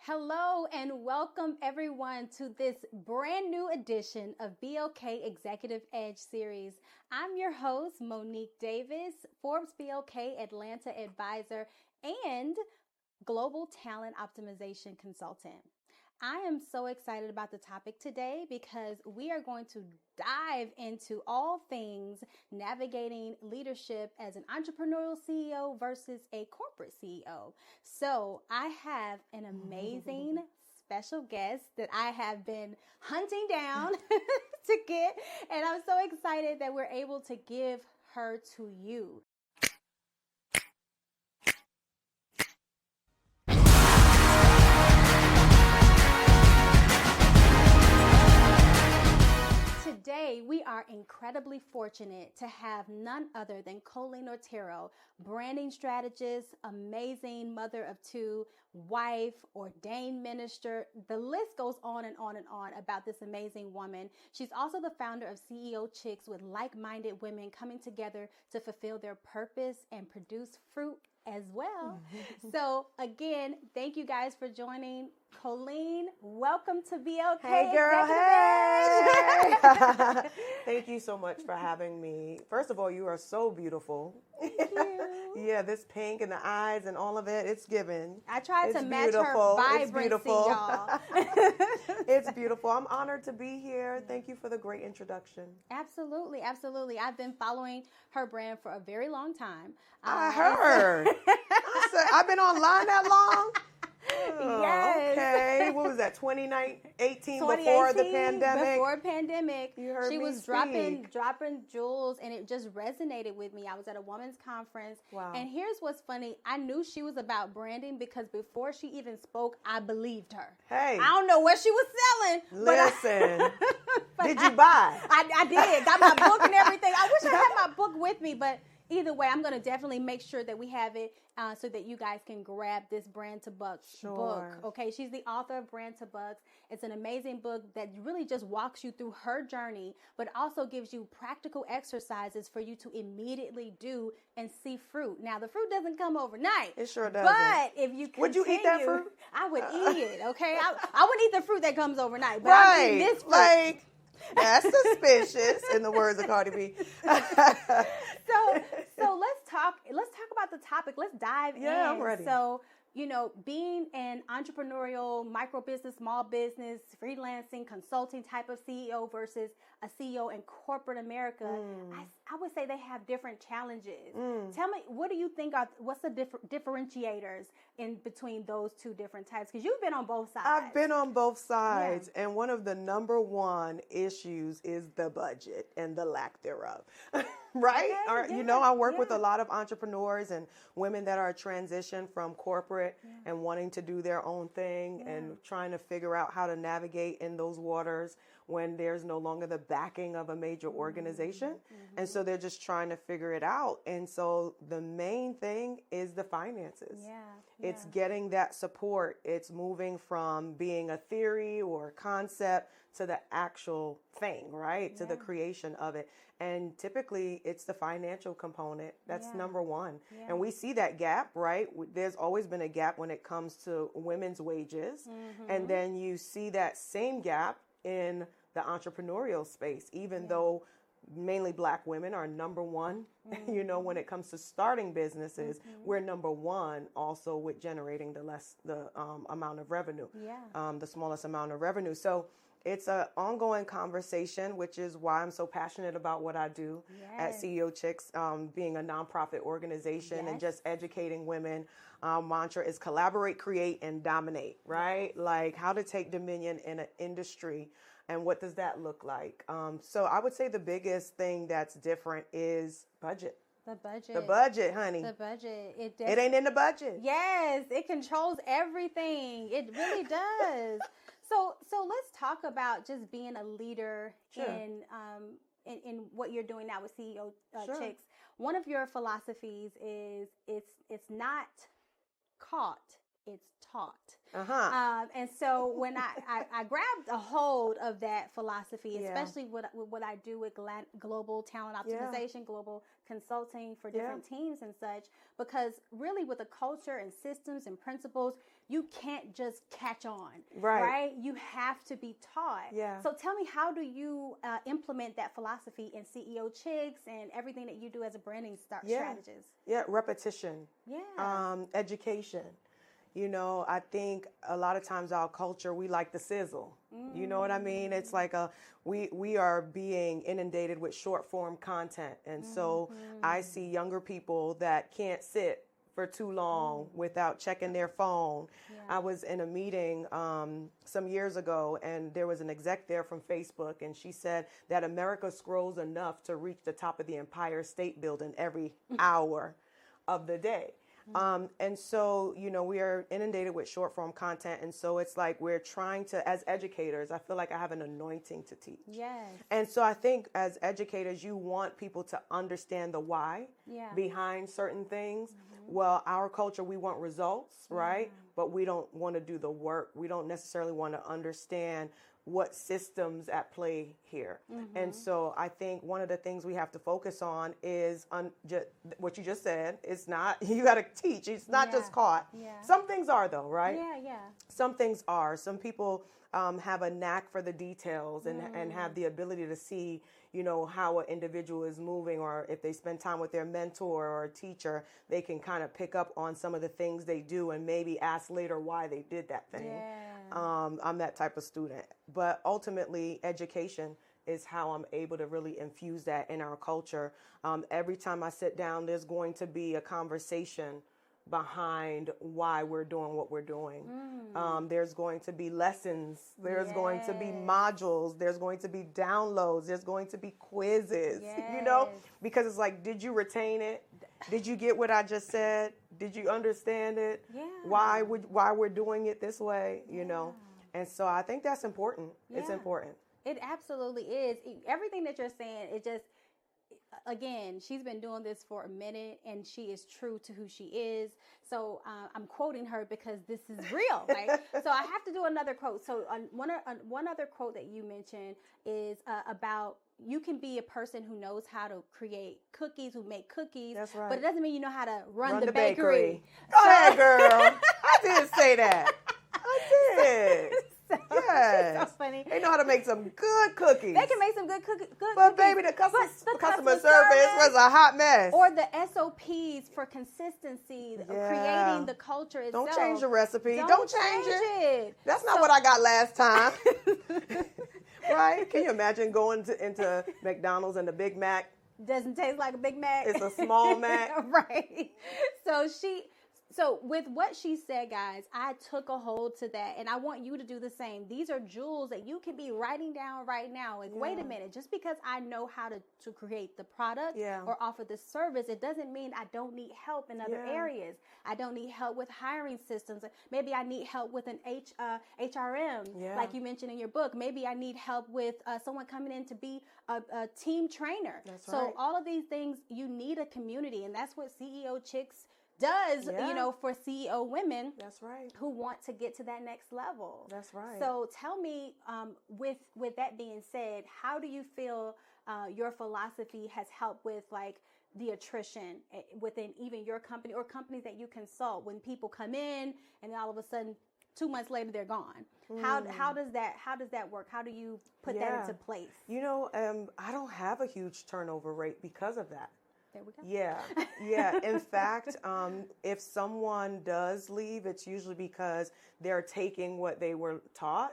Hello and welcome everyone to this brand new edition of BLK Executive Edge series. I'm your host, Monique Davis, Forbes BLK Atlanta Advisor and Global Talent Optimization Consultant. I am so excited about the topic today because we are going to dive into all things navigating leadership as an entrepreneurial CEO versus a corporate CEO. So I have an amazing special guest that I have been hunting down to get, and I'm so excited that we're able to give her to you. Today, we are incredibly fortunate to have none other than Coleen Otero, branding strategist, amazing mother of two, wife, ordained minister. The list goes on and on and on about this amazing woman. She's also the founder of CEO Chicks, with like-minded women coming together to fulfill their purpose and produce fruit as well. So again, thank you guys for joining. Coleen, welcome to BLK. Hey girl, hey! Thank you so much for having me. First of all, you are so beautiful. Thank you. Yeah, this pink and the eyes and all of it, it's given. I tried to match beautiful. her vibrancy, y'all. It's beautiful. I'm honored to be here. Thank you for the great introduction. Absolutely, absolutely. I've been following her brand for a very long time. I heard. I said, I've been online that long? Oh, yes. Okay. What was that, 2018 before the pandemic? Before pandemic. You heard she me was speak. dropping jewels, and it just resonated with me. I was at a women's conference. Wow. And here's what's funny. I knew she was about branding because before she even spoke, I believed her. Hey. I don't know what she was selling. Listen. Did you buy? I did. Got my book and everything. I wish I had my book with me, but either way, I'm going to definitely make sure that we have it so that you guys can grab this Brand to Bucks book. Okay, she's the author of Brand to Bucks. It's an amazing book that really just walks you through her journey, but also gives you practical exercises for you to immediately do and see fruit. Now, the fruit doesn't come overnight. It sure doesn't. But if you continue, would you eat that fruit? I would eat it. Okay, I wouldn't eat the fruit that comes overnight, but right. I eat this fruit. Like, that's suspicious, in the words of Cardi B. So let's talk about the topic. Let's dive in. Yeah, I'm ready. So, being an entrepreneurial, micro business, small business, freelancing, consulting type of CEO versus a CEO in corporate America, I would say they have different challenges. Tell me, what do you think what's the differentiators in between those two different types? Because you've been on both sides. I've been on both sides, and one of the number one issues is the budget and the lack thereof. Right? Okay, I work with a lot of entrepreneurs and women that are transitioned from corporate and wanting to do their own thing and trying to figure out how to navigate in those waters when there's no longer the backing of a major organization. And so they're just trying to figure it out. And so the main thing is the finances. It's getting that support. It's moving from being a theory or a concept to the actual thing, right? To the creation of it. And typically it's the financial component. That's number one. And we see that gap, right? There's always been a gap when it comes to women's wages. And then you see that same gap in the entrepreneurial space, even though mainly Black women are number one, when it comes to starting businesses, we're number one also with generating the amount of revenue, the smallest amount of revenue. So it's an ongoing conversation, which is why I'm so passionate about what I do at CEO Chicks, being a nonprofit organization and just educating women. Mantra is collaborate, create, and dominate, right? Like how to take dominion in an industry. And what does that look like? So I would say the biggest thing that's different is budget. The budget. The budget, honey. The budget. It ain't in the budget. Yes, it controls everything. It really does. So let's talk about just being a leader in what you're doing now with CEO Chicks. One of your philosophies is it's not caught, it's taught. And so when I grabbed a hold of that philosophy, especially with what I do with global talent optimization, global consulting for different teams and such, because really with the culture and systems and principles, you can't just catch on, right? Right? You have to be taught. Yeah. So tell me, how do you implement that philosophy in CEO Chicks and everything that you do as a branding strategist? Yeah, repetition. Yeah. Education. You know, I think a lot of times our culture, we like the sizzle. You know what I mean? It's like we are being inundated with short form content. And so I see younger people that can't sit for too long without checking their phone. I was in a meeting some years ago, and there was an exec there from Facebook, and she said that America scrolls enough to reach the top of the Empire State Building every hour of the day. And so, you know, we are inundated with short form content. And so it's like we're trying to, as educators, I feel like I have an anointing to teach. Yes. And so I think as educators, you want people to understand the why behind certain things. Well, our culture, we want results, right? But we don't want to do the work. We don't necessarily want to understand what systems at play here. And so I think one of the things we have to focus on is what you just said. It's not, you got to teach. It's not just caught. Some things are though, right? Yeah. Some things are. Some people have a knack for the details and have the ability to see, you know, how an individual is moving, or if they spend time with their mentor or a teacher, they can kind of pick up on some of the things they do and maybe ask later why they did that thing. I'm that type of student. But ultimately, education is how I'm able to really infuse that in our culture. Every time I sit down, there's going to be a conversation behind why we're doing what we're doing. There's going to be lessons. There's going to be modules. There's going to be downloads. There's going to be quizzes, you know, because it's like, did you retain it? Did you get what I just said? Did you understand it? Why we're doing it this way, you know? And so I think that's important. It's important. It absolutely is. Everything that you're saying, it just, again, she's been doing this for a minute, and she is true to who she is. So I'm quoting her because this is real, right? So I have to do another quote. So one other quote that you mentioned is about, you can be a person who knows how to create cookies, who make cookies. That's right. But it doesn't mean you know how to run the bakery. Go ahead, girl. I did say that. I did. Yes. So funny. They know how to make some good cookies. They can make some good cookies. But baby, the customer service was a hot mess. Or the SOPs for consistency, creating the culture itself. Don't change the recipe. Don't change it. That's not So, what I got last time. Right? Can you imagine going into McDonald's and the Big Mac doesn't taste like a Big Mac? It's a small Mac. Right. So with what she said, guys, I took a hold to that, and I want you to do the same. These are jewels that you can be writing down right now. Like, wait a minute, just because I know how to create the product or offer the service, it doesn't mean I don't need help in other areas. I don't need help with hiring systems. Maybe I need help with an HRM, like you mentioned in your book. Maybe I need help with someone coming in to be a team trainer. That's so right. all of these things, you need a community, and that's what CEO Chicks does, you know, for CEO women. That's right. Who want to get to that next level. That's right. So tell me, with that being said, how do you feel your philosophy has helped with like the attrition within even your company or companies that you consult, when people come in and all of a sudden 2 months later they're gone? How does that work? How do you put that into place? You know, I don't have a huge turnover rate because of that. There we go. Yeah. In fact, if someone does leave, it's usually because they're taking what they were taught.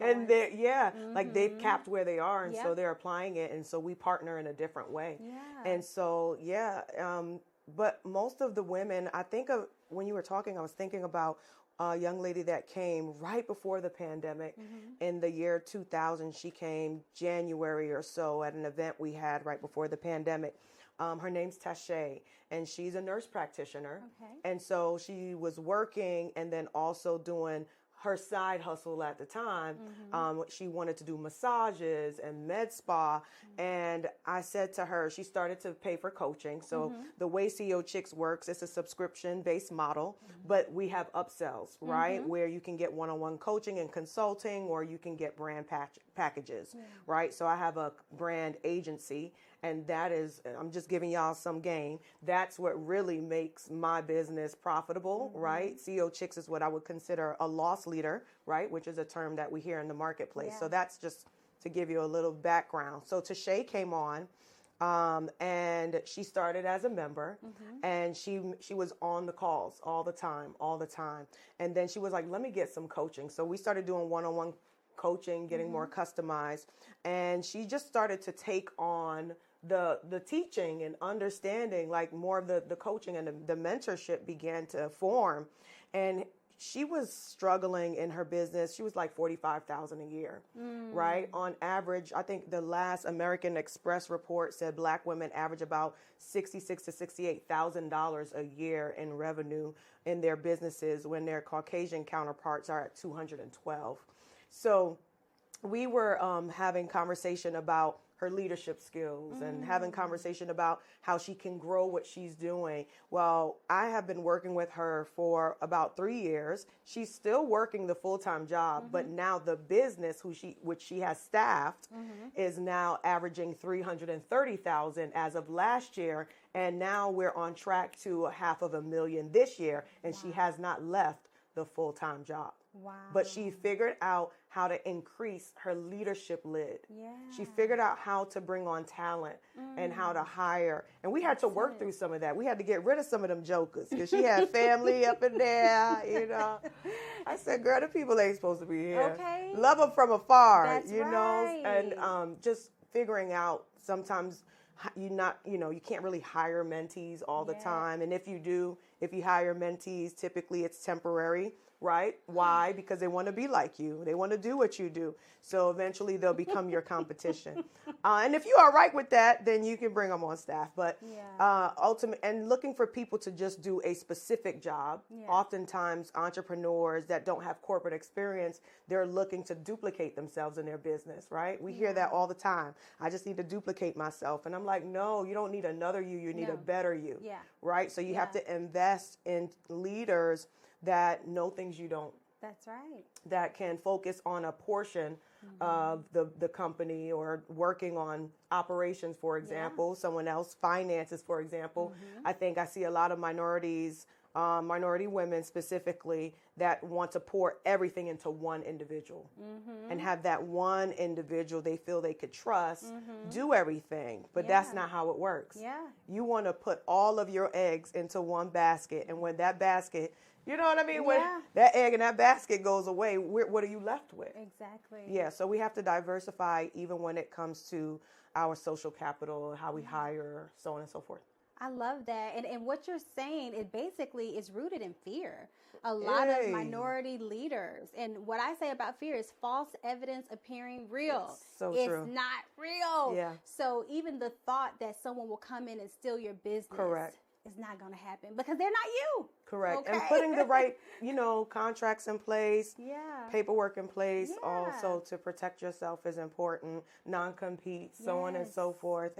And they're, like they've capped where they are, and so they're applying it, and so we partner in a different way. And so, but most of the women, I think of, when you were talking, I was thinking about a young lady that came right before the pandemic in the year 2000. She came January or so at an event we had right before the pandemic. Her name's Tashay, and she's a nurse practitioner. Okay. And so she was working and then also doing her side hustle at the time. She wanted to do massages and med spa. And I said to her, she started to pay for coaching. So the way CEO Chicks works, it's a subscription-based model, but we have upsells, right? Where you can get one-on-one coaching and consulting, or you can get brand packages, right? So I have a brand agency, And that is, I'm just giving y'all some game. That's what really makes my business profitable, right? CEO Chicks is what I would consider a loss leader, right? Which is a term that we hear in the marketplace. So that's just to give you a little background. So Tashay came on, and she started as a member, and she was on the calls all the time. And then she was like, let me get some coaching. So we started doing one-on-one coaching, getting more customized. And she just started to take on the teaching and understanding, like more of the coaching, and the mentorship began to form. And she was struggling in her business. She was like $45,000 a year, right? On average, I think the last American Express report said Black women average about $66,000 to $68,000 a year in revenue in their businesses, when their Caucasian counterparts are at 212. So we were having conversation about her leadership skills and having conversation about how she can grow what she's doing. Well, I have been working with her for about 3 years. She's still working the full-time job, but now the business which she has staffed is now averaging $330,000 as of last year. And now we're on track to $500,000 this year. And she has not left the full-time job. Wow. But she figured out how to increase her leadership lid. Yeah. She figured out how to bring on talent and how to hire. And we had to work through some of that. We had to get rid of some of them jokers, because she had family up in there, you know. I said, girl, the people ain't supposed to be here. Okay. Love them from afar, That's you right. know. And just figuring out sometimes you can't really hire mentees all the time. And if you hire mentees, typically it's temporary. Right? Why? Because they want to be like you. They want to do what you do. So eventually they'll become your competition. And if you are right with that, then you can bring them on staff. But and looking for people to just do a specific job. Oftentimes entrepreneurs that don't have corporate experience, they're looking to duplicate themselves in their business, right? We hear that all the time. I just need to duplicate myself. And I'm like, no, you don't need another you. You need a better you. Right? So you have to invest in leaders that know things you don't. That's right. That can focus on a portion of the company, or working on operations, for example, someone else finances, for example. I think I see a lot of minority women specifically, that want to pour everything into one individual and have that one individual they feel they could trust do everything. But that's not how it works. You want to put all of your eggs into one basket, and when that basket, you know what I mean? When that egg in that basket goes away, what are you left with? Exactly. Yeah, so we have to diversify even when it comes to our social capital, how we hire, so on and so forth. I love that. And what you're saying, it basically is rooted in fear. A lot of minority leaders. And what I say about fear is false evidence appearing real. It's so it's true. not real. Yeah. So even the thought that someone will come in and steal your business. Correct. It's not going to happen, because they're not you. Correct. Okay? And putting the right, contracts in place, Yeah. paperwork in place, also to protect yourself is important, non-compete, so on and so forth.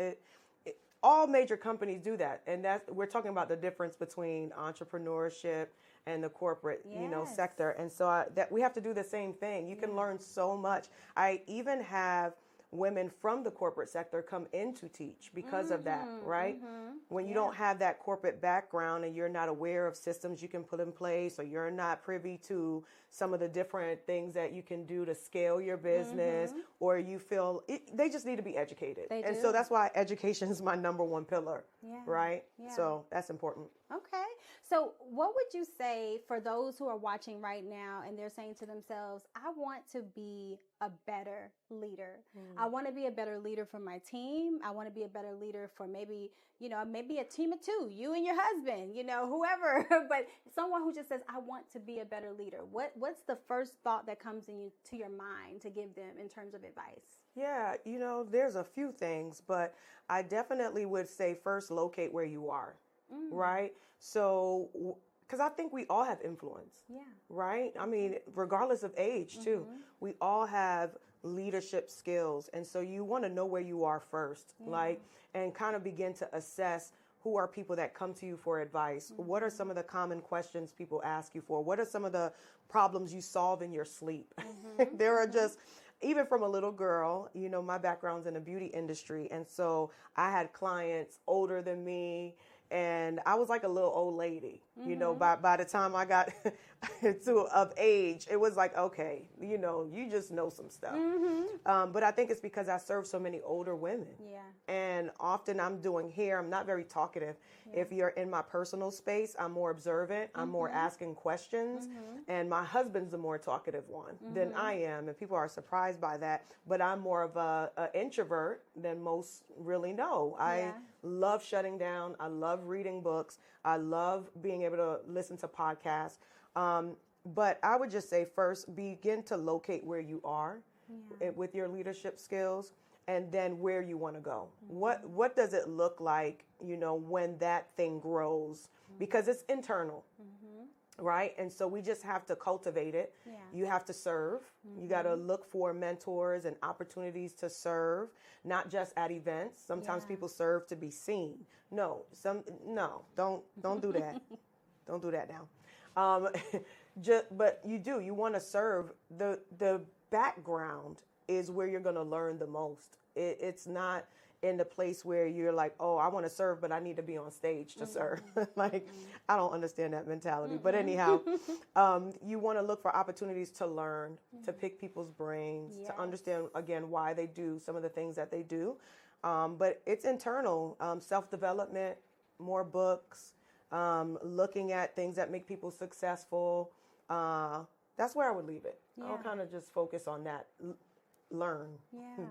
All major companies do that. And we're talking about the difference between entrepreneurship and the corporate, sector. And so that we have to do the same thing. You can learn so much. I even have women from the corporate sector come in to teach because of that, right? When you don't have that corporate background and you're not aware of systems you can put in place, or you're not privy to some of the different things that you can do to scale your business, or you feel they just need to be educated. So that's why education is my number one pillar, right? Yeah. So that's important. Okay. So what would you say for those who are watching right now and they're saying to themselves, I want to be a better leader. I want to be a better leader for my team. I want to be a better leader for maybe a team of two, you and your husband, whoever, but someone who just says, I want to be a better leader. What's the first thought that comes to your mind to give them in terms of advice? Yeah, there's a few things, but I definitely would say first locate where you are, right? So, because I think we all have influence, right? I mean, regardless of age too, we all have leadership skills. And so you want to know where you are first, and kind of begin to assess who are people that come to you for advice. What are some of the common questions people ask you for? What are some of the problems you solve in your sleep? There are just even from a little girl, my background's in the beauty industry. And so I had clients older than me, and I was like a little old lady, by the time I got of age, it was like, okay, you just know some stuff. But I think it's because I serve so many older women. Yeah. And often I'm doing hair. I'm not very talkative. Yeah. If you're in my personal space, I'm more observant. I'm more asking questions. And my husband's the more talkative one than I am. And people are surprised by that. But I'm more of a introvert than most really know. I love shutting down. I love reading books. I love being able to listen to podcasts. But I would just say first, begin to locate where you are with your leadership skills, and then where you want to go. What does it look like, when that thing grows? Because it's internal, right? And so we just have to cultivate it. Yeah. You have to serve. You got to look for mentors and opportunities to serve, not just at events. Sometimes people serve to be seen. No, don't do that. Don't do that now. But you want to serve. The background is where you're going to learn the most. It's not in the place where you're like, oh, I want to serve, but I need to be on stage to serve. I don't understand that mentality. But anyhow, you want to look for opportunities to learn, to pick people's brains, to understand, again, why they do some of the things that they do. But it's internal, self-development, more books, looking at things that make people successful. That's where I would leave it. I'll kind of just focus on that. Learn.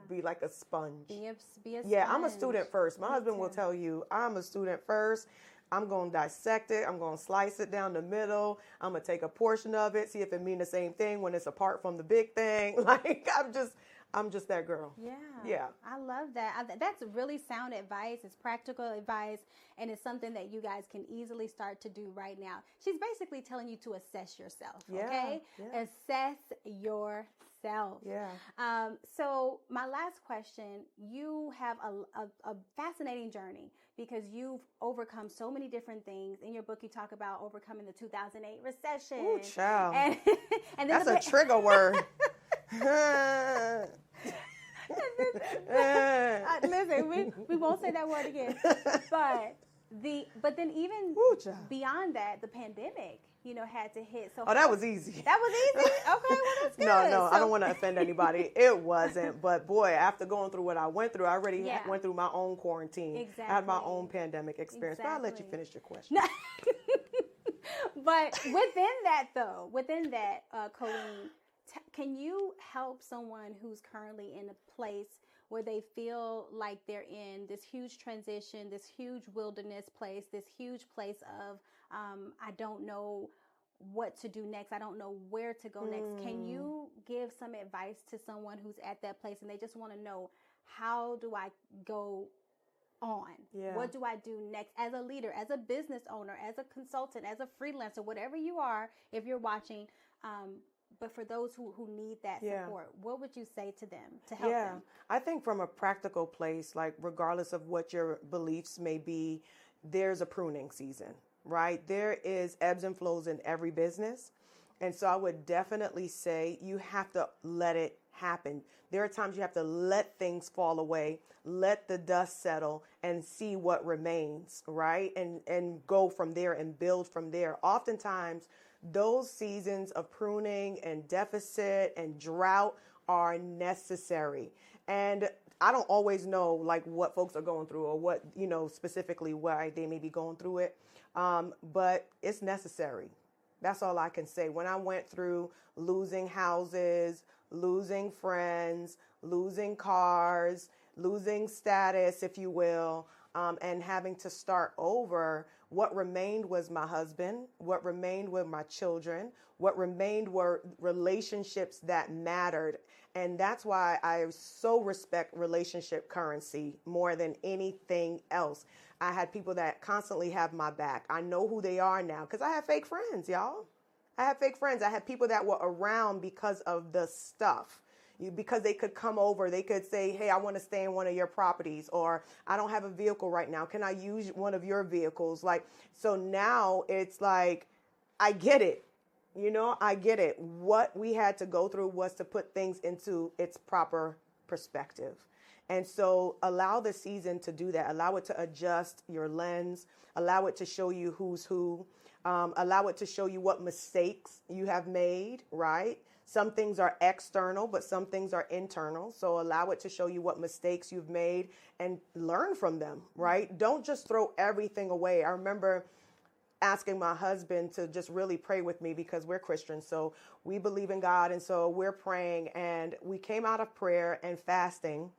Be like a sponge. Be a sponge. Yeah, I'm a student first. My husband will tell you, I'm a student first. I'm going to dissect it. I'm going to slice it down the middle. I'm going to take a portion of it, see if it means the same thing when it's apart from the big thing. Like, I'm just that girl. Yeah. I love that. That's really sound advice. It's practical advice, and it's something that you guys can easily start to do right now. She's basically telling you to assess yourself, okay? Yeah. Assess yourself. Yeah. So my last question, you have a fascinating journey because you've overcome so many different things. In your book, you talk about overcoming the 2008 recession. Ooh, child. And that's a trigger word. Listen, we won't say that word again. But then even beyond that, the pandemic, had to hit. So that was easy. That was easy? Okay, well, that's good. No, I don't want to offend anybody. It wasn't. But boy, after going through what I went through, I already went through my own quarantine. Exactly. I had my own pandemic experience. Exactly. But I'll let you finish your question. But within that, Coleen, can you help someone who's currently in a place where they feel like they're in this huge transition, this huge wilderness place, this huge place of, I don't know what to do next. I don't know where to go next. Can you give some advice to someone who's at that place and they just want to know, how do I go on? Yeah. What do I do next as a leader, as a business owner, as a consultant, as a freelancer, whatever you are, if you're watching, but for those who need that support, what would you say to them to help them? I think from a practical place, like regardless of what your beliefs may be, there's a pruning season, right? There is ebbs and flows in every business. And so I would definitely say you have to let it happen. There are times you have to let things fall away, let the dust settle and see what remains, right? And go from there and build from there. Oftentimes, those seasons of pruning and deficit and drought are necessary. And I don't always know like what folks are going through or what, specifically why they may be going through it. But it's necessary. That's all I can say. When I went through losing houses, losing friends, losing cars, losing status, if you will, and having to start over, what remained was my husband. What remained were my children. What remained were relationships that mattered. And that's why I so respect relationship currency more than anything else. I had people that constantly have my back. I know who they are now because I have fake friends, y'all. I have fake friends. I had people that were around because of the stuff. Because they could come over, they could say, hey, I want to stay in one of your properties, or I don't have a vehicle right now. Can I use one of your vehicles? Like, so now it's like, I get it. You know, I get it. What we had to go through was to put things into its proper perspective. And so allow the season to do that. Allow it to adjust your lens. Allow it to show you who's who. Allow it to show you what mistakes you have made, right? Some things are external, but some things are internal. So allow it to show you what mistakes you've made and learn from them, right? Don't just throw everything away. I remember asking my husband to just really pray with me because we're Christians. So we believe in God. And so we're praying, and we came out of prayer and fasting,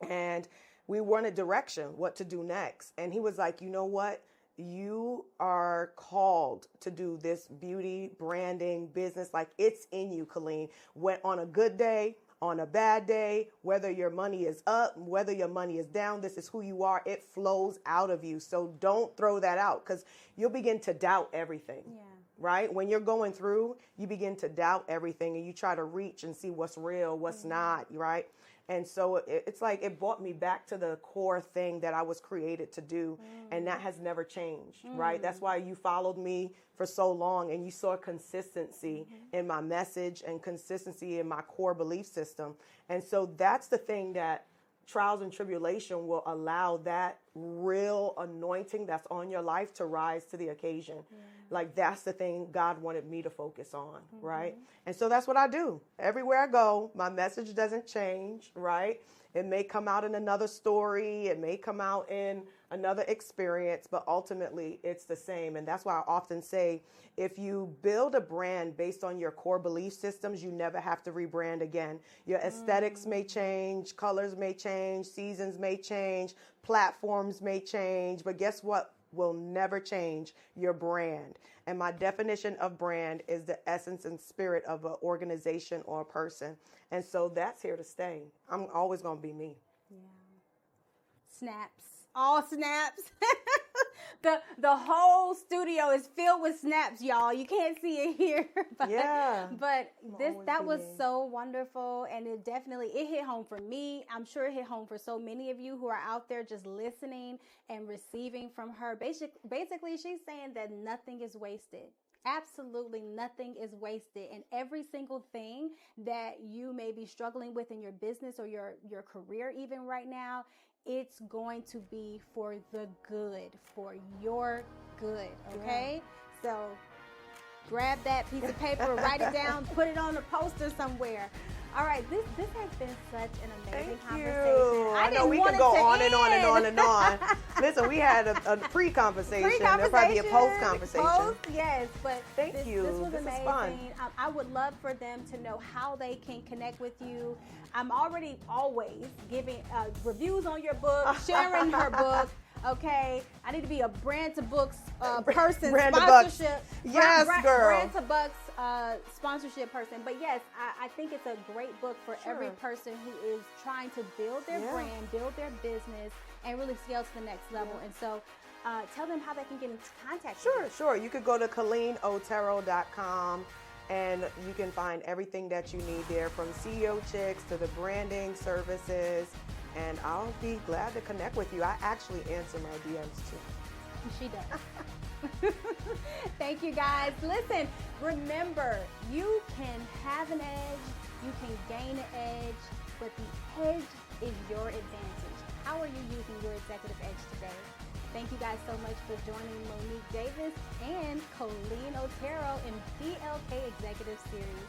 and we wanted direction, what to do next. And he was like, you know what? You are called to do this beauty, branding, business. Like, it's in you, Coleen. When on a good day, on a bad day, whether your money is up, whether your money is down, this is who you are. It flows out of you. So don't throw that out, because you'll begin to doubt everything. Yeah. Right? When you're going through, you begin to doubt everything, and you try to reach and see what's real, what's not, right? And so it's like it brought me back to the core thing that I was created to do. And that has never changed, right? That's why you followed me for so long, and you saw consistency in my message and consistency in my core belief system. And so that's the thing, that trials and tribulation will allow that real anointing that's on your life to rise to the occasion. Like, that's the thing God wanted me to focus on, right? And so that's what I do. Everywhere I go, my message doesn't change, right? It may come out in another story. It may come out in another experience, but ultimately it's the same. And that's why I often say, if you build a brand based on your core belief systems, you never have to rebrand again. Your aesthetics may change, colors may change, seasons may change, platforms may change, but guess what will never change? Your brand. And my definition of brand is the essence and spirit of an organization or a person. And so that's here to stay. I'm always going to be me. Yeah. Snaps. All snaps. The whole studio is filled with snaps, y'all. You can't see it here. But, yeah. But that was so wonderful, and it hit home for me. I'm sure it hit home for so many of you who are out there just listening and receiving from her. Basically, she's saying that nothing is wasted. Absolutely nothing is wasted, and every single thing that you may be struggling with in your business or your career even right now, it's going to be for the good, for your good, okay? Yeah. So grab that piece of paper, write it down, put it on a poster somewhere. All right, this has been such an amazing conversation. I know we can go on and on and on and on. Listen, we had a pre-conversation. There'll probably be a post-conversation. Yes, but thank you. This was amazing. Fun. I would love for them to know how they can connect with you. I'm already always giving reviews on your book, sharing her book. Okay, I need to be a Brand to Books person. Brand sponsorship. Yes, girl. Brand to Books sponsorship person. But yes, I think it's a great book for every person who is trying to build their brand, build their business, and really scale to the next level. And so tell them how they can get in contact with you. Sure. You could go to ColeenOtero.com. And you can find everything that you need there, from CEO Chicks to the branding services. And I'll be glad to connect with you. I actually answer my DMs too. She does. Thank you, guys. Listen, remember, you can have an edge, you can gain an edge, but the edge is your advantage. How are you using your executive edge today? Thank you guys so much for joining Monique Davis and Coleen Otero in BLK Executive Series.